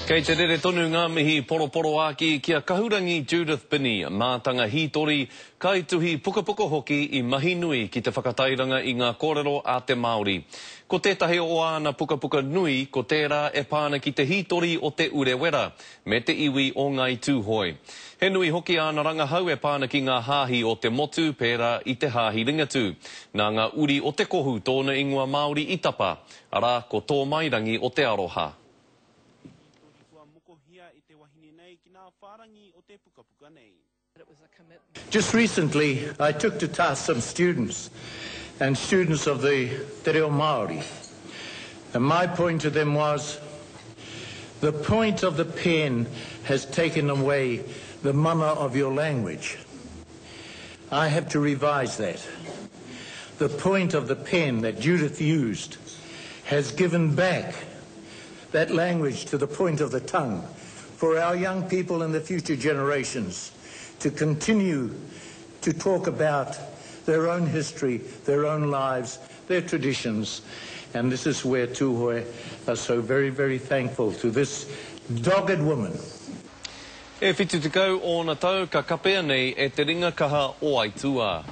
Kei te rere tonu ngā mihi poroporo aki kia kahurangi Judith Binney, mātanga hītori, kaituhi pukapuka hoki I mahi nui ki te whakatairanga I ngā kōrero a te Māori. Ko tētahi o āna pukapuka nui, ko tērā e pāna ki te hītori o te urewera, me te iwi o ngai tūhoi. He nui hoki āna rangahau e pāna ki ngā hāhi o te motu pērā I te hāhi ringatu. Nā ngā uri o te kohu tōna ingoa Māori I tapa, arā ko tō mairangi o te aroha. Just recently, I took to task some students and students of the Te Reo Māori. And my point to them was, the point of the pen has taken away the mana of your language. I have to revise that. The point of the pen that Judith used has given back that language to the point of the tongue for our young people and the future generations to continue to talk about their own history, their own lives, their traditions. And this is where Tūhoe are so very, very thankful to this dogged woman. E whitu te kau o na tau ka kapea nei e te ringa kaha o Aitua.